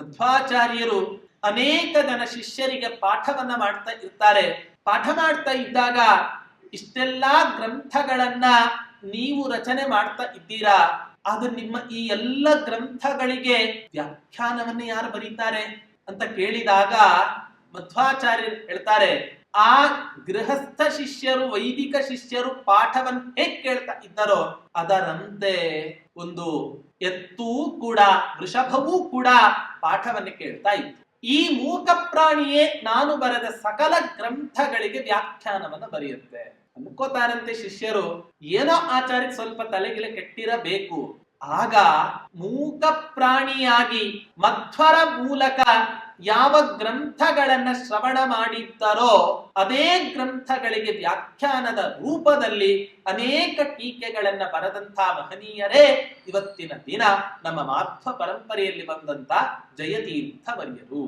ಮಧ್ವಾಚಾರ್ಯರು ಅನೇಕ ಜನ ಶಿಷ್ಯರಿಗೆ ಪಾಠವನ್ನ ಮಾಡ್ತಾ ಇರ್ತಾರೆ. ಪಾಠ ಮಾಡ್ತಾ ಇದ್ದಾಗ ಇಷ್ಟೆಲ್ಲಾ ಗ್ರಂಥಗಳನ್ನ ನೀವು ರಚನೆ ಮಾಡ್ತಾ ಇದ್ದೀರಾ, ಅದು ನಿಮ್ಮ ಈ ಎಲ್ಲ ಗ್ರಂಥಗಳಿಗೆ ವ್ಯಾಖ್ಯಾನವನ್ನ ಯಾರು ಬರೀತಾರೆ ಅಂತ ಕೇಳಿದಾಗ ಮಧ್ವಾಚಾರ್ಯರು ಹೇಳ್ತಾರೆ, ಆ ಗೃಹಸ್ಥ ಶಿಷ್ಯರು ವೈದಿಕ ಶಿಷ್ಯರು ಪಾಠವನ್ನು ಹೇಗೆ ಕೇಳ್ತಾ ಇದ್ದಾರೋ ಅದರಂತೆ ಒಂದು ಎತ್ತೂ ಕೂಡ ವೃಷಭವೂ ಕೂಡ ಪಾಠವನ್ನು ಕೇಳ್ತಾ ಇತ್ತು. ಈ ಮೂಕ ಪ್ರಾಣಿಯೇ ನಾನು ಬರೆದ ಸಕಲ ಗ್ರಂಥಗಳಿಗೆ ವ್ಯಾಖ್ಯಾನವನ್ನು ಬರೆಯುತ್ತೆ ಅನ್ಕೋತಾರಂತೆ ಶಿಷ್ಯರು. ಏನೋ ಆಚಾರ್ಯ ಸ್ವಲ್ಪ ತಲೆಗಿಲೆ ಕೆಟ್ಟಿರಬೇಕು. ಆಗ ಮೂಕ ಪ್ರಾಣಿಯಾಗಿ ಮಧ್ವರ ಮೂಲಕ ಯಾವ ಗ್ರಂಥಗಳನ್ನ ಶ್ರವಣ ಮಾಡಿದ್ದರೋ ಅದೇ ಗ್ರಂಥಗಳಿಗೆ ವ್ಯಾಖ್ಯಾನದ ರೂಪದಲ್ಲಿ ಅನೇಕ ಟೀಕೆಗಳನ್ನ ಬರೆದಂತ ಮಹನೀಯರೇ ಇವತ್ತಿನ ದಿನ ನಮ್ಮ ಮಾಧ್ವ ಪರಂಪರೆಯಲ್ಲಿ ಬಂದಂತ ಜಯತೀರ್ಥ ವರ್ಯರು.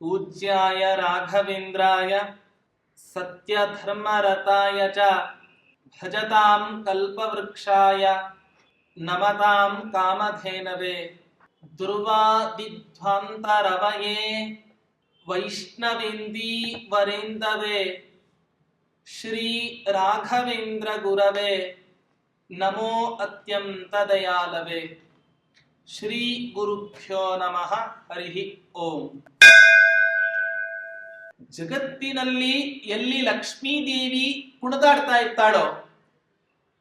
पूज्याय राघवेन्द्राय सत्यधर्मरताय च भजतां कल्पवृक्षाय नमतां कामधेनवे दुर्वादिध्वान्तरवये वैष्णवेन्दीवरेन्दवे श्री राघवेन्द्र गुरवे नमो अत्यन्तदयालवे. श्री गुरुभ्यो नमः. हरि ओಂ. ಜಗತ್ತಿನಲ್ಲಿ ಎಲ್ಲಿ ಲಕ್ಷ್ಮೀ ದೇವಿ ಕುಣಿದಾಡ್ತಾ ಇರ್ತಾಳೋ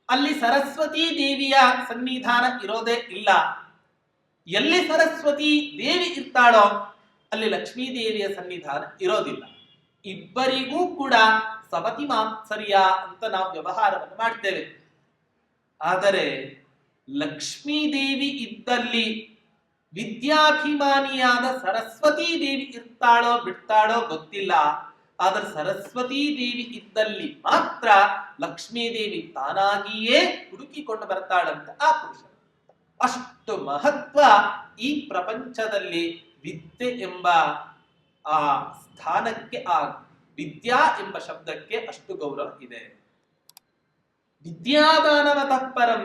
ಅಲ್ಲಿ ಸರಸ್ವತಿ ದೇವಿಯ ಸನ್ನಿಧಾನ ಇರೋದೇ ಇಲ್ಲ. ಎಲ್ಲಿ ಸರಸ್ವತಿ ದೇವಿ ಇರ್ತಾಳೋ ಅಲ್ಲಿ ಲಕ್ಷ್ಮೀ ದೇವಿಯ ಸನ್ನಿಧಾನ ಇರೋದಿಲ್ಲ. ಇಬ್ಬರಿಗೂ ಕೂಡ ಸವತಿ ಮಾತ್ಸರ್ಯ ಅಂತ ನಾವು ವ್ಯವಹಾರವನ್ನು ಮಾಡ್ತೇವೆ. ಆದರೆ ಲಕ್ಷ್ಮೀ ದೇವಿ ಇದ್ದಲ್ಲಿ ವಿದ್ಯಾಭಿಮಾನಿಯಾದ ಸರಸ್ವತಿ ದೇವಿ ಇರ್ತಾಳೋ ಬಿಡ್ತಾಳೋ ಗೊತ್ತಿಲ್ಲ. ಆದ್ರೆ ಸರಸ್ವತಿ ದೇವಿ ಇದ್ದಲ್ಲಿ ಮಾತ್ರ ಲಕ್ಷ್ಮೀ ದೇವಿ ತಾನಾಗಿಯೇ ಹುಡುಕಿಕೊಂಡು ಬರ್ತಾಳಂತ ಆ ಪುರುಷ. ಅಷ್ಟು ಮಹತ್ವ ಈ ಪ್ರಪಂಚದಲ್ಲಿ ವಿದ್ಯೆ ಎಂಬ ಆ ಸ್ಥಾನಕ್ಕೆ, ಆ ವಿದ್ಯಾ ಎಂಬ ಶಬ್ದಕ್ಕೆ ಅಷ್ಟು ಗೌರವ ಇದೆ. ವಿದ್ಯಾದಾನಮತಃ ಪರಂ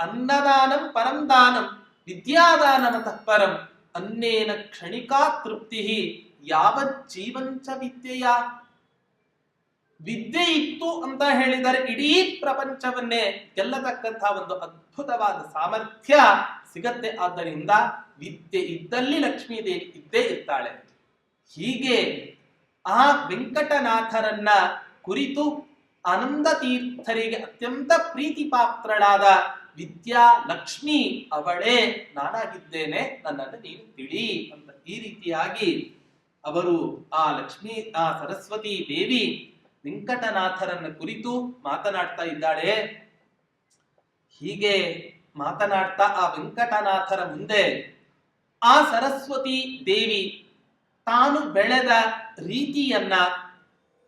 ಅನ್ನದಾನಂ ಪರಂ ದಾನಂ ವಿದ್ಯಾದಾನಮತಃ ಪರಂ ಅನ್ನೇನ ಕ್ಷಣಿಕಾ ತೃಪ್ತಿ ಯಾವತ್ ಜೀವಂಚ ವಿದ್ಯೆಯ. ವಿದ್ಯೆ ಇತ್ತು ಅಂತ ಹೇಳಿದರೆ ಇಡೀ ಪ್ರಪಂಚವನ್ನೇ ಗೆಲ್ಲತಕ್ಕಂತಹ ಒಂದು ಅದ್ಭುತವಾದ ಸಾಮರ್ಥ್ಯ ಸಿಗತ್ತೆ. ಆದ್ದರಿಂದ ವಿದ್ಯೆ ಇದ್ದಲ್ಲಿ ಲಕ್ಷ್ಮೀ ದೇವಿ ಇದ್ದೇ ಇರ್ತಾಳೆ. ಹೀಗೆ ಆ ವೆಂಕಟನಾಥರನ್ನ ಕುರಿತು ಆನಂದ ತೀರ್ಥರಿಗೆ ಅತ್ಯಂತ ಪ್ರೀತಿ ಪಾತ್ರಳಾದ ವಿದ್ಯಾ ಲಕ್ಷ್ಮಿ ಅವಳೇ ನಾನಾಗಿದ್ದೇನೆ, ನನ್ನನ್ನು ನೀನು ತಿಳಿ ಅಂತ ಈ ರೀತಿಯಾಗಿ ಅವರು ಆ ಲಕ್ಷ್ಮಿ ಆ ಸರಸ್ವತಿ ದೇವಿ ವೆಂಕಟನಾಥರನ್ನ ಕುರಿತು ಮಾತನಾಡ್ತಾ ಇದ್ದಾಳೆ. ಹೀಗೆ ಮಾತನಾಡ್ತಾ ಆ ವೆಂಕಟನಾಥರ ಮುಂದೆ ಆ ಸರಸ್ವತಿ ದೇವಿ ತಾನು ಬೆಳೆದ ರೀತಿಯನ್ನ,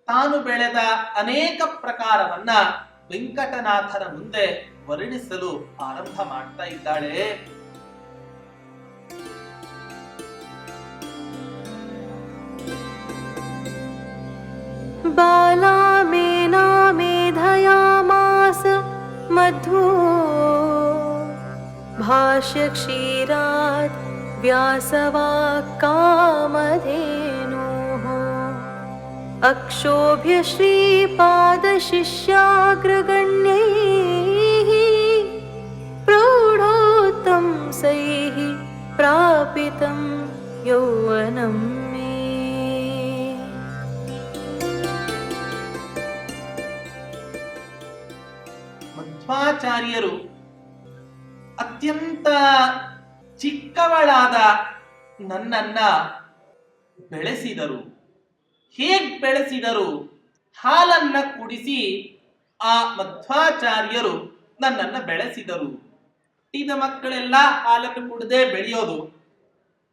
ತಾನು ಬೆಳೆದ ಅನೇಕ ಪ್ರಕಾರವನ್ನ ವೆಂಕಟನಾಥರ ಮುಂದೆ ವರ್ಣಿಸಲು ಆರಂಭ ಮಾಡ್ತಾ ಇದ್ದಾಳೆ. ಬಾಲಾ ಮೇನಾ ಮೇಧಯಾಮಾಸ ಮಧ್ವೋ ಭಾಷ್ಯ ಕ್ಷೀರಾತ್ ವ್ಯಾಸವಾಕ್ ಕಾಮಧೇನೋ ಅಕ್ಷೋಭ್ಯ ಶ್ರೀಪಾದ ಶಿಷ್ಯಾಗ್ರಗಣ್ಯೈಃ ಪ್ರೌಢೋತ್ತಂಸೈಃ ಪ್ರಾಪಿತಂ ಯೌವನಂ ಮೇ. ಮಧ್ವಾಚಾರ್ಯರು ಅತ್ಯಂತ ಚಿಕ್ಕವಳಾದ ನನ್ನನ್ನ ಬೆಳೆಸಿದರು. ಹೇಗ್ ಬೆಳೆಸಿದರು? ಹಾಲನ್ನ ಕುಡಿಸಿ ಆ ಮಧ್ವಾಚಾರ್ಯರು ನನ್ನನ್ನ ಬೆಳೆಸಿದರು. ಹುಟ್ಟಿದ ಮಕ್ಕಳೆಲ್ಲ ಹಾಲನ್ನು ಕುಡದೆ ಬೆಳೆಯೋದು.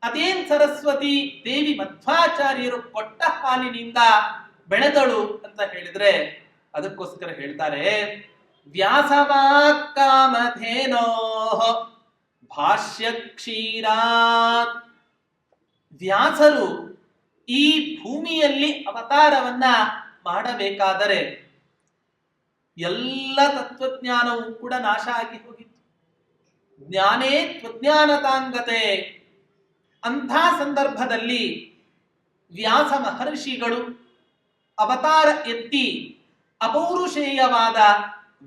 ಅದೇನ್ ಸರಸ್ವತಿ ದೇವಿ ಮಧ್ವಾಚಾರ್ಯರು ಕೊಟ್ಟ ಹಾಲಿನಿಂದ ಬೆಳೆದಳು ಅಂತ ಹೇಳಿದ್ರೆ ಅದಕ್ಕೋಸ್ಕರ ಹೇಳ್ತಾರೆ, ವ್ಯಾಸವಾಕ್ ಕಾಮಧೇನೋ ಭಾಷ್ಯ ಕ್ಷೀರಾತ್. ವ್ಯಾಸರು ಈ ಭೂಮಿಯಲ್ಲಿ ಅವತಾರವನ್ನ ಮಾಡಬೇಕಾದರೆ ಎಲ್ಲ ತತ್ವಜ್ಞಾನವೂ ಕೂಡ ನಾಶ ಆಗಿ ಹೋಗಿತ್ತು. ಜ್ಞಾನೇ ತ್ವಜ್ಞಾನತಾಂಗತೆ. ಅಂಥ ಸಂದರ್ಭದಲ್ಲಿ ವ್ಯಾಸ ಮಹರ್ಷಿಗಳು ಅವತಾರ ಎತ್ತಿ ಅಪೌರುಷೇಯವಾದ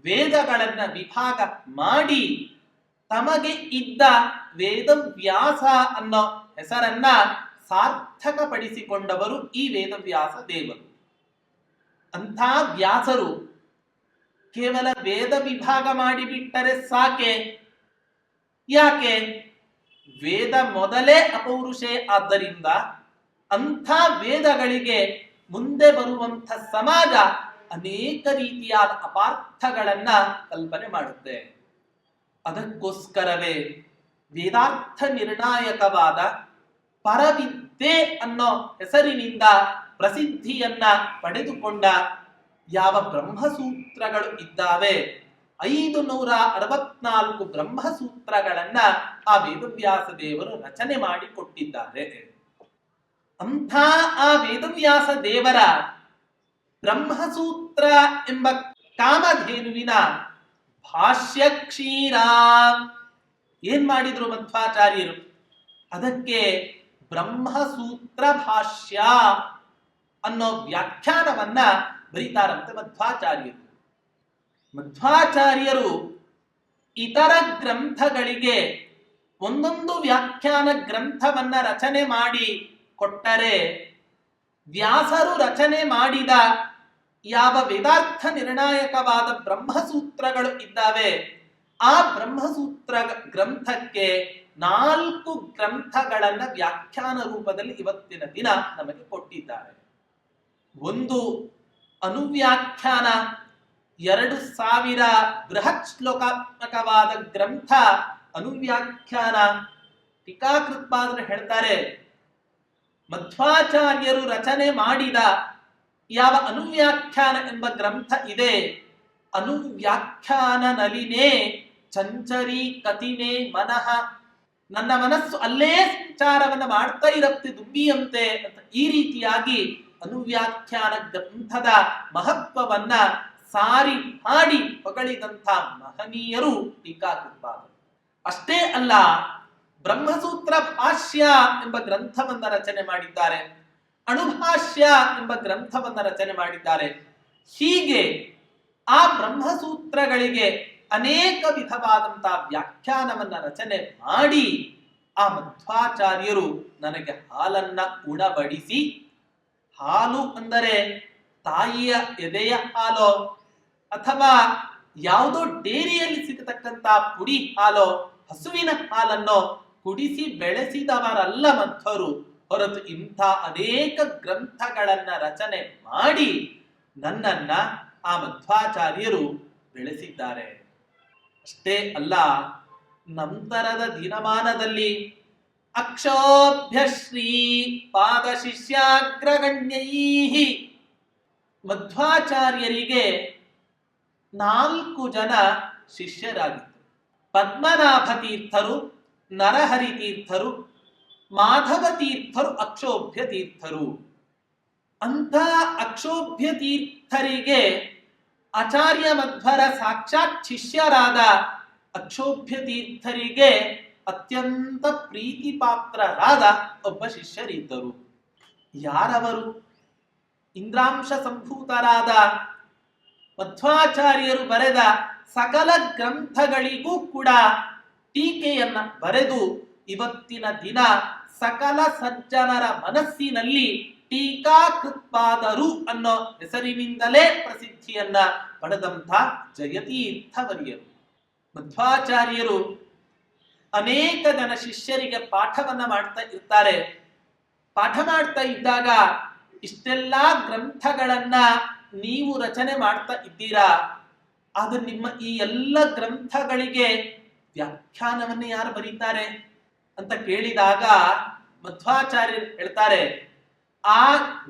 ವೇದಗಳನ್ನ ವಿಭಾಗ ಮಾಡಿ ತಮಗೆ ಇದ್ದ ವೇದವ್ಯಾಸ ಅನ್ನೋ ಹೆಸರನ್ನ ಸಾರ್ಥಕಪಡಿಸಿಕೊಂಡವರು ಈ ವೇದವ್ಯಾಸ ದೇವರು. ಅಂಥ ವ್ಯಾಸರು ಕೇವಲ ವೇದ ವಿಭಾಗ ಮಾಡಿಬಿಟ್ಟರೆ ಸಾಕೆ? ಯಾಕೆ? ವೇದ ಮೊದಲೇ ಅಪೌರುಷೇ. ಆದ್ದರಿಂದ ಅಂಥ ವೇದಗಳಿಗೆ ಮುಂದೆ ಬರುವಂಥ ಸಮಾಜ ಅನೇಕ ರೀತಿಯಾದ ಅಪಾರ್ಥಗಳನ್ನ ಕಲ್ಪನೆ ಮಾಡುತ್ತೆ. ಅದಕ್ಕೋಸ್ಕರವೇ ವೇದಾರ್ಥ ನಿರ್ಣಾಯಕವಾದ ಪರವಿದ್ಯೆ ಅನ್ನೋ ಹೆಸರಿನಿಂದ ಪ್ರಸಿದ್ಧಿಯನ್ನ ಪಡೆದುಕೊಂಡ ಯಾವ ಬ್ರಹ್ಮಸೂತ್ರಗಳು ಇದ್ದಾವೆ, 564 ಬ್ರಹ್ಮಸೂತ್ರಗಳನ್ನ ಆ ವೇದವ್ಯಾಸ ದೇವರು ರಚನೆ ಮಾಡಿಕೊಟ್ಟಿದ್ದಾರೆ. ಅಂಥ ಆ ವೇದವ್ಯಾಸ ದೇವರ ಬ್ರಹ್ಮಸೂತ್ರ ಎಂಬ ಕಾಮಧೇನುವಿನ ಭಾಷ್ಯ ಕ್ಷೀರ ಏನ್ ಮಾಡಿದ್ರು ಮಧ್ವಾಚಾರ್ಯರು? ಅದಕ್ಕೆ ಬ್ರಹ್ಮಸೂತ್ರ ಭಾಷ್ಯ ಅನ್ನೋ ವ್ಯಾಖ್ಯಾನವನ್ನ ಬರೀತಾರಂತೆ ಮಧ್ವಾಚಾರ್ಯರು. ಮಧ್ವಾಚಾರ್ಯರು ಇತರ ಗ್ರಂಥಗಳಿಗೆ ಒಂದೊಂದು ವ್ಯಾಖ್ಯಾನ ಗ್ರಂಥವನ್ನ ರಚನೆ ಮಾಡಿ ಕೊಟ್ಟರೆ, ವ್ಯಾಸರು ರಚನೆ ಮಾಡಿದ ಯಾವ ವೇದಾರ್ಥ ನಿರ್ಣಾಯಕವಾದ ಬ್ರಹ್ಮಸೂತ್ರಗಳು ಇದ್ದಾವೆ, ಆ ಬ್ರಹ್ಮಸೂತ್ರ ಗ್ರಂಥಕ್ಕೆ 4 ಗ್ರಂಥಗಳನ್ನ ವ್ಯಾಖ್ಯಾನ ರೂಪದಲ್ಲಿ ಇವತ್ತಿನ ದಿನ ನಮಗೆ ಕೊಟ್ಟಿದ್ದಾರೆ. ಒಂದು ಅನುವ್ಯಾಖ್ಯಾನ, 2000 ಬೃಹತ್ ಶ್ಲೋಕಾತ್ಮಕವಾದ ಗ್ರಂಥ ಅನುವ್ಯಾಖ್ಯಾನ. ಟೀಕಾಕೃತ್ಪಾದರು ಹೇಳ್ತಾರೆ, ಮಧ್ವಾಚಾರ್ಯರು ರಚನೆ ಮಾಡಿದ ಯಾವ ಅನುವ್ಯಾಖ್ಯಾನ ಎಂಬ ಗ್ರಂಥ ಇದೆ, ಅನುವ್ಯಾಖ್ಯಾನ ನಲಿನೇ ಚಂಚರಿ ಕತಿಮೆ ಮನಃ. ನನ್ನ ಮನಸ್ಸು ಅಲ್ಲೇ ಸಂಚಾರವನ್ನ ಮಾಡ್ತಾ ಇರುತ್ತೆ ದುಂಬಿಯಂತೆ ಅಂತ. ಈ ರೀತಿಯಾಗಿ ಅನುವ್ಯಾಖ್ಯಾನ ಗ್ರಂಥದ ಮಹತ್ವವನ್ನ ಸಾರಿ ಹಾಡಿ ಹೊಗಳಿದಂಥ ಮಹನೀಯರು ಟೀಕಾಕೃತ್ಪಾದರು. ಅಷ್ಟೇ ಅಲ್ಲ, ಬ್ರಹ್ಮಸೂತ್ರ ಭಾಷ್ಯ ಎಂಬ ಗ್ರಂಥವನ್ನ ರಚನೆ ಮಾಡಿದ್ದಾರೆ, ಅಣುಭಾಷ್ಯ ಎಂಬ ಗ್ರಂಥವನ್ನ ರಚನೆ ಮಾಡಿದ್ದಾರೆ. ಹೀಗೆ ಆ ಬ್ರಹ್ಮಸೂತ್ರಗಳಿಗೆ ಅನೇಕ ವಿಧವಾದಂತಹ ವ್ಯಾಖ್ಯಾನವನ್ನ ರಚನೆ ಮಾಡಿ ಆ ಮಧ್ವಾಚಾರ್ಯರು ನನಗೆ ಹಾಲನ್ನ ಉಣಬಡಿಸಿ, ಹಾಲು ಅಂದರೆ ತಾಯಿಯ ಎದೆಯ ಹಾಲೋ ಅಥವಾ ಯಾವುದೋ ಡೇರಿಯಲ್ಲಿ ಸಿಗತಕ್ಕಂತ ಪುಡಿ ಹಾಲೋ ಹಸುವಿನ ಹಾಲನ್ನೋ ಕುಡಿಸಿ ಬೆಳೆಸಿದವರಲ್ಲ ಮಧ್ವರು. ಹೊರತು ಇಂಥ ಅನೇಕ ಗ್ರಂಥಗಳನ್ನ ರಚನೆ ಮಾಡಿ ನನ್ನನ್ನ ಆ ಮಧ್ವಾಚಾರ್ಯರು ಬೆಳೆಸಿದ್ದಾರೆ. ಅಷ್ಟೇ ಅಲ್ಲ, ನಂತರದ ದಿನಮಾನದಲ್ಲಿ ಅಕ್ಷೋಭ್ಯ ಶ್ರೀ ಪಾದ ಶಿಷ್ಯಾಗ್ರಗಣ್ಯೈ ಮಧ್ವಾಚಾರ್ಯರಿಗೆ 4 ಜನ ಶಿಷ್ಯರಾಗಿದ್ದರು. ಪದ್ಮನಾಭ ತೀರ್ಥರು, ನರಹರಿ ತೀರ್ಥರು, ಮಾಧವ ತೀರ್ಥರು, ಅಕ್ಷೋಭ್ಯ ತೀರ್ಥರು. ಅಂತ ಅಕ್ಷೋಭ್ಯ ತೀರ್ಥರಿಗೆ ಆಚಾರ್ಯ ಮಧ್ವರ ಸಾಕ್ಷಾತ್ ಶಿಷ್ಯರಾದ ಅಕ್ಷೋಭ್ಯ ತೀರ್ಥರಿಗೆ ಅತ್ಯಂತ ಪ್ರೀತಿ ಪಾತ್ರರಾದ ಒಬ್ಬ ಶಿಷ್ಯರಿದ್ದರು. ಯಾರವರು? ಇಂದ್ರಾಂಶ ಸಂಭೂತರಾದ ಮಧ್ವಾಚಾರ್ಯರು ಬರೆದ ಸಕಲ ಗ್ರಂಥಗಳಿಗೂ ಕೂಡ ಟೀಕೆಯನ್ನ ಬರೆದು ಇವತ್ತಿನ ದಿನ ಸಕಲ ಸಜ್ಜನರ ಮನಸ್ಸಿನಲ್ಲಿ ಟೀಕಾಕೃತ್ಪಾದರು ಅನ್ನೋ ಹೆಸರಿನಿಂದಲೇ ಪ್ರಸಿದ್ಧಿಯನ್ನ ಪಡೆದಂಥ ಜಯತೀರ್ಥವರ್ಯರು. ಮಧ್ವಾಚಾರ್ಯರು ಅನೇಕ ಜನ ಶಿಷ್ಯರಿಗೆ ಪಾಠವನ್ನ ಮಾಡ್ತಾ ಇರ್ತಾರೆ. ಪಾಠ ಮಾಡ್ತಾ ಇದ್ದಾಗ ಇಷ್ಟೆಲ್ಲಾ ಗ್ರಂಥಗಳನ್ನ ನೀವು ರಚನೆ ಮಾಡ್ತಾ ಇದ್ದೀರಾ, ಆದ್ರೆ ನಿಮ್ಮ ಈ ಎಲ್ಲ ಗ್ರಂಥಗಳಿಗೆ ವ್ಯಾಖ್ಯಾನವನ್ನ ಯಾರು ಬರೀತಾರೆ ಅಂತ ಕೇಳಿದಾಗ ಮಧ್ವಾಚಾರ್ಯರು ಹೇಳ್ತಾರೆ, ಆ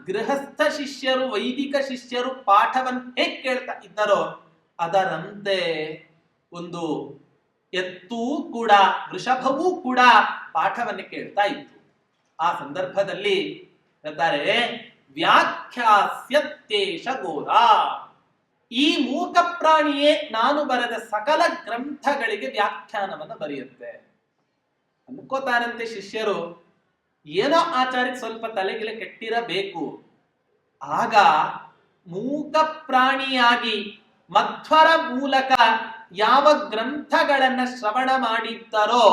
ಗೃಹಸ್ಥ ಶಿಷ್ಯರು, ವೈದಿಕ ಶಿಷ್ಯರು ಪಾಠವನ್ನು ಹೇಗೆ ಕೇಳ್ತಾ ಇದ್ದಾರೋ ಅದರಂತೆ ಒಂದು ಎತ್ತೂ ಕೂಡ ವೃಷಭವೂ ಕೂಡ ಪಾಠವನ್ನು ಕೇಳ್ತಾ ಇತ್ತು. ಆ ಸಂದರ್ಭದಲ್ಲಿ ಹೇಳ್ತಾರೆ, ವ್ಯಾಖ್ಯಾಸ್ಯತ್ತೇಷ ಘೋರ. ಈ ಮೂಕ ಪ್ರಾಣಿಯೇ ನಾನು ಬರೆದ ಸಕಲ ಗ್ರಂಥಗಳಿಗೆ ವ್ಯಾಖ್ಯಾನವನ್ನು ಬರೆಯುತ್ತೆ. ಅನ್ಕೋತಾರಂತೆ ಶಿಷ್ಯರು, ಏನೋ ಆಚಾರ್ಯ ಸ್ವಲ್ಪ ತಲೆಗಿಲೆ ಕೆಟ್ಟಿರಬೇಕು. ಆಗ ಮೂಕ ಪ್ರಾಣಿಯಾಗಿ ಮಧ್ವರ ಮೂಲಕ ಯಾವ ಗ್ರಂಥಗಳನ್ನ ಶ್ರವಣ ಮಾಡಿದ್ದರೋ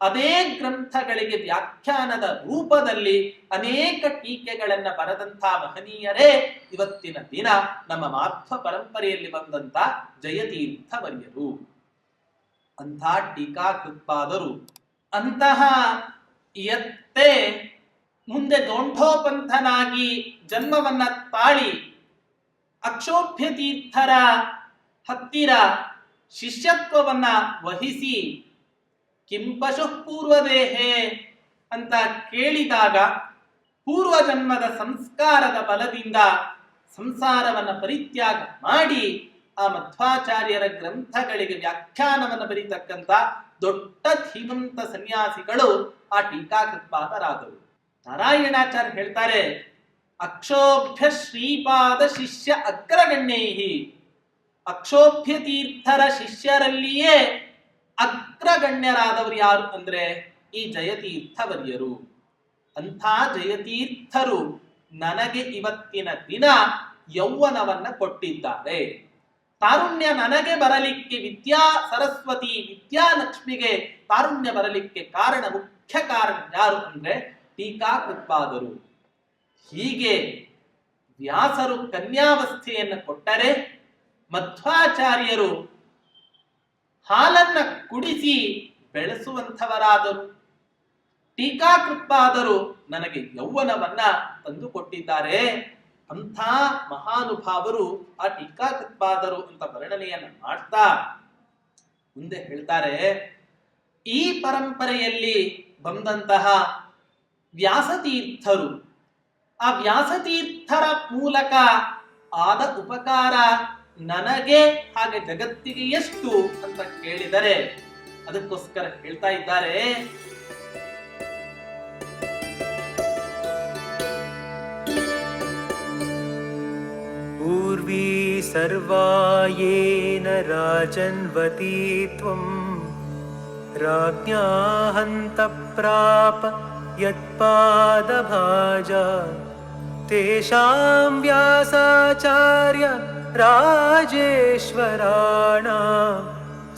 ಅದೇ ಗ್ರಂಥಗಳಿಗೆ ವ್ಯಾಖ್ಯಾನದ ರೂಪದಲ್ಲಿ ಅನೇಕ ಟೀಕೆಗಳನ್ನ ಬರೆದಂತ ಮಹನೀಯರೇ ಇವತ್ತಿನ ದಿನ ನಮ್ಮ ಮಾಧ್ವ ಪರಂಪರೆಯಲ್ಲಿ ಬಂದಂತ ಜಯತೀರ್ಥವರ್ಯರು. ಅಂಥ ಟೀಕಾಕೃತ್ಪಾದರು. ಅಂತಹ ಎತ್ತೆ ಮುಂದೆ ದೊಂಠೋಪಂಥನಾಗಿ ಜನ್ಮವನ್ನ ತಾಳಿ ಅಕ್ಷೋಭ್ಯ ತೀರ್ಥರ ಹತ್ತಿರ ಶಿಷ್ಯತ್ವವನ್ನ ವಹಿಸಿ ಕಿಂಪಶು ಪೂರ್ವದೇಹೇ ಅಂತ ಕೇಳಿದಾಗ ಪೂರ್ವ ಜನ್ಮದ ಸಂಸ್ಕಾರದ ಬಲದಿಂದ ಸಂಸಾರವನ್ನ ಪರಿತ್ಯಾಗ ಮಾಡಿ ಆ ಮಧ್ವಾಚಾರ್ಯರ ಗ್ರಂಥಗಳಿಗೆ ವ್ಯಾಖ್ಯಾನವನ್ನು ಬರೀತಕ್ಕಂಥ ದೊಡ್ಡ ಧೀಮಂತ ಸನ್ಯಾಸಿಗಳು ಆ ಟೀಕಾಕೃತ್ಪಾದರಾದರು. ನಾರಾಯಣಾಚಾರ್ಯ ಹೇಳ್ತಾರೆ, ಅಕ್ಷೋಭ್ಯ ಶ್ರೀಪಾದ ಶಿಷ್ಯ ಅಗ್ರಗಣ್ಯೈಹಿ. ಅಕ್ಷೋಭ್ಯ ತೀರ್ಥರ ಶಿಷ್ಯರಲ್ಲಿಯೇ ಅಗ್ರಗಣ್ಯರಾದವರು ಯಾರು ಅಂದ್ರೆ ಈ ಜಯತೀರ್ಥವರ್ಯರು. ಅಂಥ ಜಯತೀರ್ಥರು ನನಗೆ ಇವತ್ತಿನ ದಿನ ಯೌವನವನ್ನ ಕೊಟ್ಟಿದ್ದಾರೆ. ತಾರುಣ್ಯ ನನಗೆ ಬರಲಿಕ್ಕೆ ವಿದ್ಯಾ ಸರಸ್ವತಿ ವಿದ್ಯಾಲಕ್ಷ್ಮಿಗೆ ತಾರುಣ್ಯ ಬರಲಿಕ್ಕೆ ಕಾರಣ, ಮುಖ್ಯ ಕಾರಣ ಯಾರು ಅಂದ್ರೆ ಟೀಕಾಕೃತ್ಪಾದರು. ಹೀಗೆ ವ್ಯಾಸರು ಕನ್ಯಾವಸ್ಥೆಯನ್ನು ಕೊಟ್ಟರೆ ಮಧ್ವಾಚಾರ್ಯರು ಹಾಲನ್ನ ಕುಡಿಸಿ ಬೆಳೆಸುವಂಥವರಾದರು. ಟೀಕಾಕೃತ್ಪಾದರು ನನಗೆ ಯೌವನವನ್ನ ತಂದು ಕೊಟ್ಟಿದ್ದಾರೆ. ಅಂಥ ಮಹಾನುಭಾವರು ಆ ಟೀಕಾಕೃತ್ಪಾದರು ಅಂತ ವರ್ಣನೆಯನ್ನ ಮಾಡ್ತಾ ಮುಂದೆ ಹೇಳ್ತಾರೆ, ಈ ಪರಂಪರೆಯಲ್ಲಿ ಬಂದಂತಹ ವ್ಯಾಸತೀರ್ಥರು, ಆ ವ್ಯಾಸತೀರ್ಥರ ಮೂಲಕ ಆದ ಉಪಕಾರ ನನಗೆ ಹಾಗೆ ಜಗತ್ತಿಗೆ ಎಷ್ಟು ಅಂತ ಕೇಳಿದರೆ ಅದಕ್ಕೋಸ್ಕರ ಹೇಳ್ತಾ ಇದ್ದಾರೆ, ಊರ್ವೀ ಸರ್ವಾಯೇನ ರಾಜನ್ವತೀ ತ್ವಂ ರಾಜ್ಞಾ ಹಂತ ಪ್ರಾಪ ಯತ್ಪಾದಭಾಜಾ ತೇಷಾಂ ವ್ಯಾಸಾಚಾರ್ಯ ರಾಜೇಶ್ವರಾಣಾಂ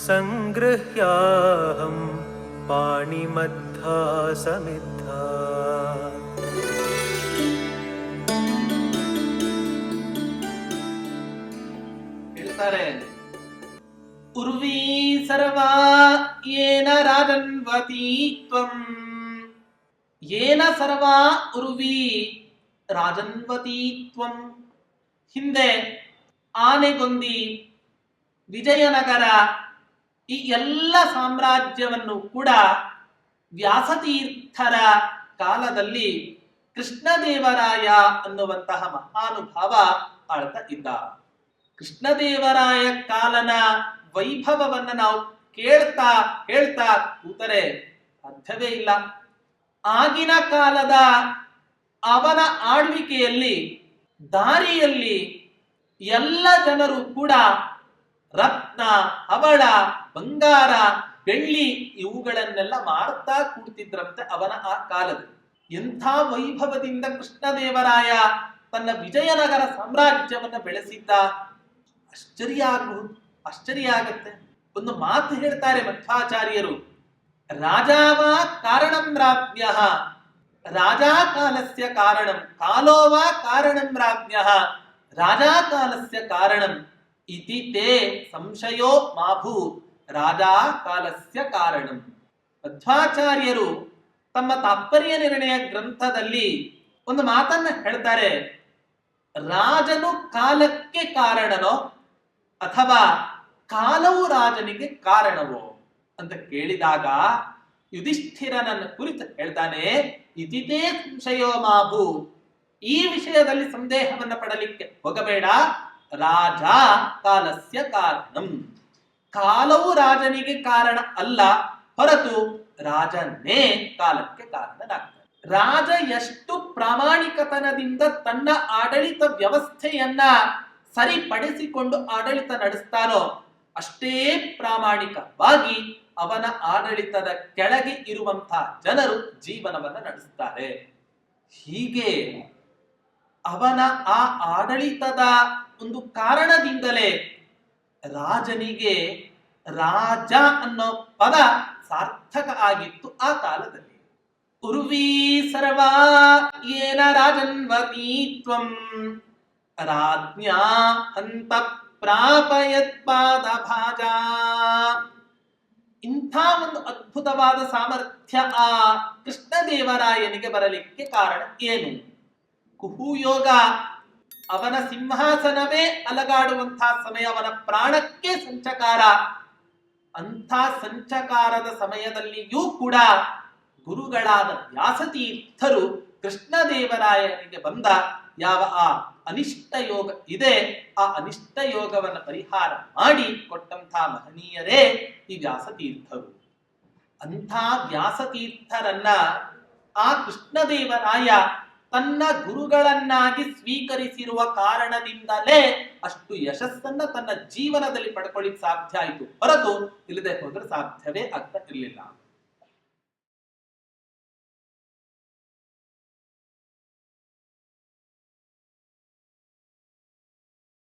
ಸಂಗೃಹ್ಯಾಹಂ ಪಾಣಿಮದ್ಧಾ ಸಮಿದ್ಧಾ. ಹೇಳ್ತಾರೆ, ಉರ್ವೀ ಸರ್ವಾ ಯೇನ ರಾಜನ್ವತೀ ತ್ವಂ. ಯೇನ ಸರ್ವಾ ಉರ್ವೀ ರಾಜನ್ವತೀ ತ್ವಂ. ಹಿಂದೆ ಆನೆಗೊಂದಿ, ವಿಜಯನಗರ ಈ ಎಲ್ಲ ಸಾಮ್ರಾಜ್ಯವನ್ನು ಕೂಡ ವ್ಯಾಸತೀರ್ಥರ ಕಾಲದಲ್ಲಿ ಕೃಷ್ಣದೇವರಾಯ ಅನ್ನುವಂತಹ ಮಹಾನುಭಾವ ಆಳ್ತಾ ಇದ್ದ. ಕೃಷ್ಣದೇವರಾಯ ಕಾಲನ ವೈಭವವನ್ನ ನಾವು ಕೇಳ್ತಾ ಹೇಳ್ತಾ ಕೂತರೆ ಸಾಧ್ಯವೇ ಇಲ್ಲ. ಆಗಿನ ಕಾಲದ ಅವನ ಆಳ್ವಿಕೆಯಲ್ಲಿ ದಾರಿಯಲ್ಲಿ ಎಲ್ಲ ಜನರು ಕೂಡ ರತ್ನ, ಹವಳ, ಬಂಗಾರ, ಬೆಳ್ಳಿ ಇವುಗಳನ್ನೆಲ್ಲ ಮಾರ್ತಾ ಕೂಡ್ತಿದ್ರಂತೆ ಅವನ ಆ ಕಾಲದಲ್ಲಿ. ಎಂಥ ವೈಭವದಿಂದ ಕೃಷ್ಣದೇವರಾಯ ತನ್ನ ವಿಜಯನಗರ ಸಾಮ್ರಾಜ್ಯವನ್ನ ಬೆಳೆಸಿದ್ದ. ಆಶ್ಚರ್ಯ ಆಗತ್ತೆ. ಒಂದು ಮಾತು ಹೇಳ್ತಾರೆ ಮಧ್ವಾಚಾರ್ಯರು, ರಾಜಾವಾ ಕಾರಣಂ ರಾಜ್ಞಃ, ರಾಜಾ ಕಾಲಸ್ಯ ಕಾರಣಂ, ಕಾಲೋ ವಾ ಕಾರಣಂ ರಾಜ್ಞಃ, ರಾಜಾ ಕಾಲಸ್ಯ ಕಾರಣಂ ಇತಿ ತೇ ಸಂಶಯೋ ಮಾಭೂತ್ ರಾಜಾ ಕಾಲಸ್ಯ ಕಾರಣಂ. ಮಧ್ವಾಚಾರ್ಯರು ತಮ್ಮ ತಾತ್ಪರ್ಯ ನಿರ್ಣಯ ಗ್ರಂಥದಲ್ಲಿ ಒಂದು ಮಾತನ್ನ ಹೇಳ್ತಾರೆ, ರಾಜನು ಕಾಲಕ್ಕೆ ಕಾರಣನೋ ಅಥವಾ ಕಾಲವು ರಾಜನಿಗೆ ಕಾರಣವೋ ಅಂತ ಕೇಳಿದಾಗ ಯುಧಿಷ್ಠಿರನನ್ನು ಕುರಿತು ಹೇಳ್ತಾನೆ, ಇತಿತೇ ಸಂಶಯೋ ಮಾಭೂ, ಈ ವಿಷಯದಲ್ಲಿ ಸಂದೇಹವನ್ನು ಪಡಲಿಕ್ಕೆ ಹೋಗಬೇಡ, ರಾಜ ಕಾಲಸ್ಯ ಕಾರಣಂ, ಕಾಲವು ರಾಜನಿಗೆ ಕಾರಣ ಅಲ್ಲ, ಹೊರತು ರಾಜನೇ ಕಾಲಕ್ಕೆ ಕಾರಣನಾಗ್ತಾನೆ. ರಾಜ ಎಷ್ಟು ಪ್ರಾಮಾಣಿಕತನದಿಂದ ತನ್ನ ಆಡಳಿತ ವ್ಯವಸ್ಥೆಯನ್ನ ಸರಿಪಡಿಸಿಕೊಂಡು ಆಡಳಿತ ನಡೆಸ್ತಾನೋ ಅಷ್ಟೇ ಪ್ರಾಮಾಣಿಕವಾಗಿ ಅವನ ಆಡಳಿತದ ಕೆಳಗೆ ಇರುವಂತಹ ಜನರು ಜೀವನವನ್ನ ನಡೆಸ್ತಾರೆ. ಹೀಗೆ ಅವನ ಆ ಆಡಳಿತದ ಒಂದು ಕಾರಣದಿಂದಲೇ ರಾಜನಿಗೆ ರಾಜ ಅನ್ನೋ ಪದ ಸಾರ್ಥಕ ಆಗಿತ್ತು ಆ ಕಾಲದಲ್ಲಿ. ಉರ್ವೀ ಸರ್ವಾ ಏನ ರಾಜನ್ವತೀತ್ವಂ ರಾಜ್ಞಾ ಹಂತ ಪ್ರಾಪಯತ್ ಪಾದ ಭಾಜಾ. ಇಂಥ ಒಂದು ಅದ್ಭುತವಾದ ಸಾಮರ್ಥ್ಯ ಆ ಕೃಷ್ಣದೇವರಾಯನಿಗೆ ಬರಲಿಕ್ಕೆ ಕಾರಣ ಏನು? ಕುಹುಯೋಗ ಅವನ ಸಿಂಹಾಸನವೇ ಅಲಗಾಡುವಂತಹ ಸಮಯ, ಅವನ ಪ್ರಾಣಕ್ಕೆ ಸಂಚಕಾರ. ಅಂಥ ಸಂಚಕಾರದ ಸಮಯದಲ್ಲಿಯೂ ಕೂಡ ಗುರುಗಳಾದ ವ್ಯಾಸತೀರ್ಥರು ಕೃಷ್ಣದೇವರಾಯನಿಗೆ ಬಂದ ಯಾವ ಆ ಅನಿಷ್ಟ ಯೋಗ ಇದೆ, ಆ ಅನಿಷ್ಟ ಯೋಗವನ್ನು ಪರಿಹಾರ ಮಾಡಿ ಕೊಟ್ಟಂಥ ಮಹನೀಯರೇ ಈ ವ್ಯಾಸತೀರ್ಥರು. ಅಂಥ ವ್ಯಾಸತೀರ್ಥರನ್ನ ಆ ಕೃಷ್ಣದೇವರಾಯ ತನ್ನ ಗುರುಗಳನ್ನಾಗಿ ಸ್ವೀಕರಿಸಿರುವ ಕಾರಣದಿಂದಲೇ ಅಷ್ಟು ಯಶಸ್ಸನ್ನ ತನ್ನ ಜೀವನದಲ್ಲಿ ಪಡ್ಕೊಳ್ಳಿಕ್ ಸಾಧ್ಯ ಆಯಿತು, ಹೊರತು ಇಲ್ಲದೆ ಹೋದ್ರೆ ಸಾಧ್ಯವೇ ಆಗ್ತಾ ಇರಲಿಲ್ಲ.